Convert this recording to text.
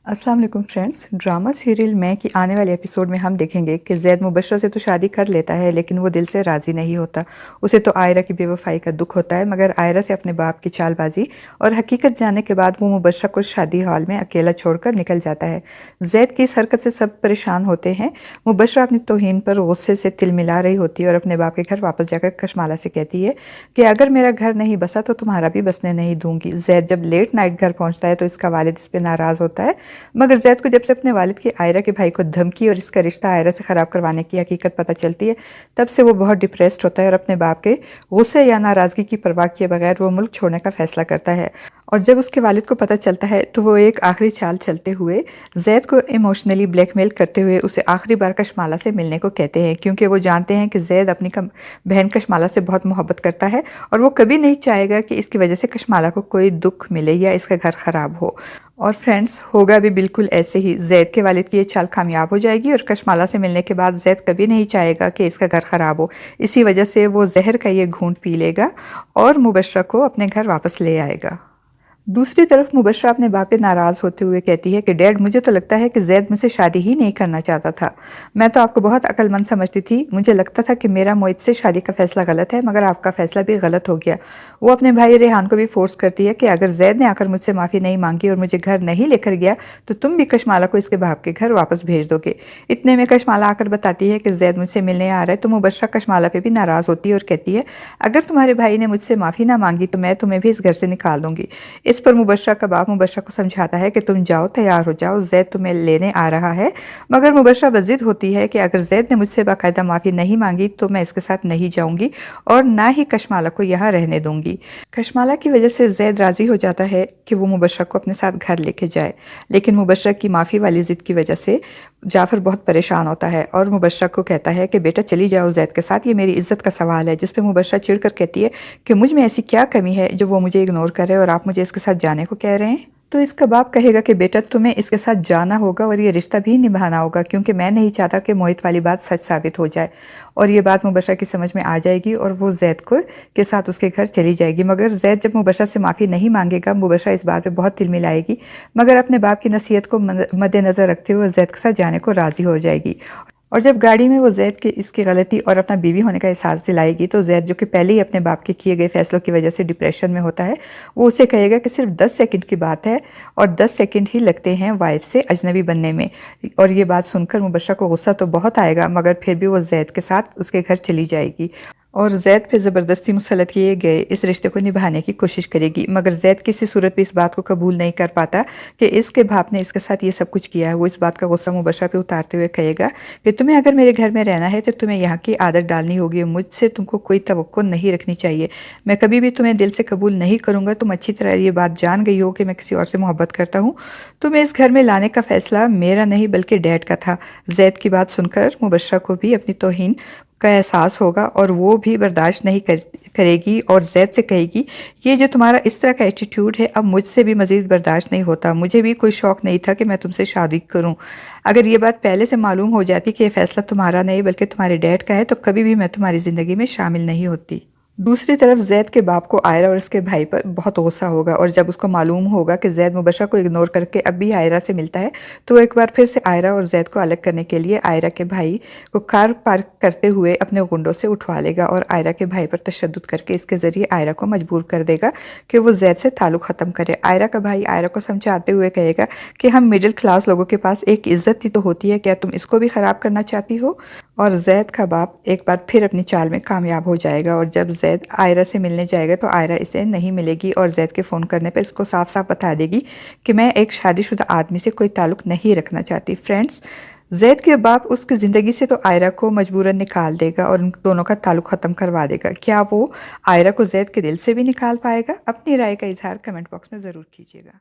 अस्सलाम वालेकुम friends. Drama serial मैं की आने वाले एपिसोड में हम देखेंगे कि ज़ैद मुबशरा से तो शादी कर लेता है, लेकिन वो दिल से राज़ी नहीं होता। उसे तो आयरा की बेवफाई का दुख होता है, मगर आयरा से अपने बाप की चालबाजी और हकीकत जानने के बाद वो मुबशरा को शादी हॉल में अकेला छोड़कर निकल जाता है। ज़ैद की इस हरकत से सब परेशान होते हैं। मुबशरा अपनी तौहीन पर गुस्से से तिलमिला रही होती है और अपने बाप के घर वापस जाकर कशमाला से कहती है कि अगर मेरा घर नहीं बसा तो तुम्हारा भी बसने नहीं दूंगी। ज़ैद जब लेट नाइट घर पहुंचता है तो इसका वालिद इस पर नाराज़ होता है, मगर ज़ैद को जब से अपने वालिद की आयरा के भाई को धमकी और इसका रिश्ता आयरा से ख़राब करवाने की हकीकत पता चलती है, तब से वो बहुत डिप्रेस्ड होता है और अपने बाप के गुस्से या नाराज़गी की परवाह किए बगैर वो मुल्क छोड़ने का फैसला करता है। और जब उसके वालिद को पता चलता है तो वो एक आखिरी चाल चलते हुए ज़ैद को इमोशनली ब्लैकमेल करते हुए उसे आखिरी बार कशमाला से मिलने को कहते हैं, क्योंकि वो जानते हैं कि ज़ैद अपनी बहन कशमाला से बहुत मोहब्बत करता है और वो कभी नहीं चाहेगा कि इसकी वजह से कशमाला को कोई दुख मिले या इसका घर ख़राब हो। और फ्रेंड्स, होगा भी बिल्कुल ऐसे ही। ज़ैद के वालिद की ये चाल कामयाब हो जाएगी और कशमाला से मिलने के बाद ज़ैद कभी नहीं चाहेगा कि इसका घर ख़राब हो। इसी वजह से वो जहर का ये घूंट पी लेगा और मुबशरा को अपने घर वापस ले आएगा। दूसरी तरफ मुबशरा अपने बाप पे नाराज़ होते हुए कहती है कि डैड, मुझे तो लगता है कि ज़ैद मुझसे शादी ही नहीं करना चाहता था। मैं तो आपको बहुत अक्लमंद समझती थी। मुझे लगता था कि मेरा मोहित से शादी का फ़ैसला गलत है, मगर आपका फ़ैसला भी गलत हो गया। वो अपने भाई रेहान को भी फोर्स करती है कि अगर ज़ैद ने आकर मुझसे माफ़ी नहीं मांगी और मुझे घर नहीं लेकर गया तो तुम भी कशमाला को इसके बाप के घर वापस भेज दोगे। इतने में कशमाला आकर बताती है कि ज़ैद मुझसे मिलने आ रहा है, तो मुबशरा कशमाला पे भी नाराज़ होती है और कहती है, अगर तुम्हारे भाई ने मुझसे माफ़ी ना मांगी तो मैं तुम्हें भी इस घर से निकाल दूंगी। इस पर मुबशरा का बाप मुबशरा को समझाता है कि तुम जाओ, तैयार हो जाओ, ज़ैद तुम्हें लेने आ रहा है। मगर मुबशरा बज़िद होती है कि अगर ज़ैद ने मुझसे बाकायदा माफ़ी नहीं मांगी तो मैं इसके साथ नहीं जाऊंगी और ना ही कशमाला को यहाँ रहने दूंगी। कशमाला की वजह से ज़ैद राज़ी हो जाता है कि वो मुबशरा को अपने साथ घर लेके जाए, लेकिन मुबशरा की माफ़ी वाली ज़िद की वजह से जाफ़र बहुत परेशान होता है और मुबशरा को कहता है कि बेटा चली जाओ ज़ैद के साथ, ये मेरी इज़्ज़त का सवाल है। जिस पे मुबशरा चिढ़ कर कहती है कि मुझ में ऐसी क्या कमी है जो वो मुझे इग्नोर करे और आप मुझे इसके साथ जाने को कह रहे हैं। तो इसका बाप कहेगा कि बेटा तुम्हें इसके साथ जाना होगा और ये रिश्ता भी निभाना होगा, क्योंकि मैं नहीं चाहता कि मोहित वाली बात सच साबित हो जाए। और ये बात मुबशरा की समझ में आ जाएगी और वो ज़ैद को के साथ उसके घर चली जाएगी। मगर ज़ैद जब मुबशरा से माफ़ी नहीं मांगेगा, मुबशरा इस बात पे बहुत तिलमिलाएगी, मगर अपने बाप की नसीहत को मद्देनज़र रखते हुए ज़ैद के साथ जाने को राज़ी हो जाएगी। और जब गाड़ी में वो ज़ैद के इसकी गलती और अपना बीवी होने का एहसास दिलाएगी तो ज़ैद, जो कि पहले ही अपने बाप के किए गए फैसलों की वजह से डिप्रेशन में होता है, वो उसे कहेगा कि सिर्फ 10 सेकंड की बात है और 10 सेकंड ही लगते हैं वाइफ से अजनबी बनने में। और ये बात सुनकर मुबशरा को गुस्सा तो बहुत आएगा, मगर फिर भी वो ज़ैद के साथ उसके घर चली जाएगी और ज़ैद पे ज़बरदस्ती मुसल्लत किए गए इस रिश्ते को निभाने की कोशिश करेगी। मगर ज़ैद किसी सूरत भी इस बात को कबूल नहीं कर पाता कि इसके बाप ने इसके साथ ये सब कुछ किया है। वो इस बात का गुस्सा मुबशरा पे उतारते हुए कहेगा कि तुम्हें अगर मेरे घर में रहना है तो तुम्हें यहाँ की आदत डालनी होगी, मुझसे तुमको कोई तवक्को नहीं रखनी चाहिए। मैं कभी भी तुम्हें दिल से कबूल नहीं करूँगा। तुम अच्छी तरह ये बात जान गई हो कि मैं किसी और से मोहब्बत करता हूँ। तुम्हें इस घर में लाने का फ़ैसला मेरा नहीं बल्कि डैड का था। ज़ैद की बात सुनकर मुबशरा को भी अपनी तौहीन का एहसास होगा और वो भी बर्दाश्त नहीं करेगी और ज़ैद से कहेगी, ये जो तुम्हारा इस तरह का एटीट्यूड है अब मुझसे भी मज़ीद बर्दाश्त नहीं होता। मुझे भी कोई शौक़ नहीं था कि मैं तुमसे शादी करूं। अगर ये बात पहले से मालूम हो जाती कि ये फ़ैसला तुम्हारा नहीं बल्कि तुम्हारे डैड का है तो कभी भी मैं तुम्हारी ज़िंदगी में शामिल नहीं होती। दूसरी तरफ ज़ैद के बाप को आयरा और उसके भाई पर बहुत गुस्सा होगा और जब उसको मालूम होगा कि ज़ैद मुबशरा को इग्नोर करके अब भी आयरा से मिलता है तो वो एक बार फिर से आयरा और ज़ैद को अलग करने के लिए आयरा के भाई को कार पार्क करते हुए अपने गुंडों से उठवा लेगा और आयरा के भाई पर तशद्दुद करके इसके ज़रिए आयरा को मजबूर कर देगा कि वो ज़ैद से ताल्लुक़ ख़त्म करे। आयरा का भाई आयरा को समझाते हुए कहेगा कि हम मिडिल क्लास लोगों के पास एक इज़्ज़त ही तो होती है, क्या तुम इसको भी ख़राब करना चाहती हो। और ज़ैद का बाप एक बार फिर अपनी चाल में कामयाब हो जाएगा और जब ज़ैद आयरा से मिलने जाएगा तो आयरा इसे नहीं मिलेगी और ज़ैद के फ़ोन करने पर इसको साफ साफ बता देगी कि मैं एक शादीशुदा आदमी से कोई ताल्लुक़ नहीं रखना चाहती। फ्रेंड्स, ज़ैद के बाप उसकी ज़िंदगी से तो आयरा को मजबूरन निकाल देगा और उन दोनों का ताल्लुक़ ख़त्म करवा देगा। क्या वो आयरा को ज़ैद के दिल से भी निकाल पाएगा? अपनी राय का इजहार कमेंट बॉक्स में ज़रूर कीजिएगा।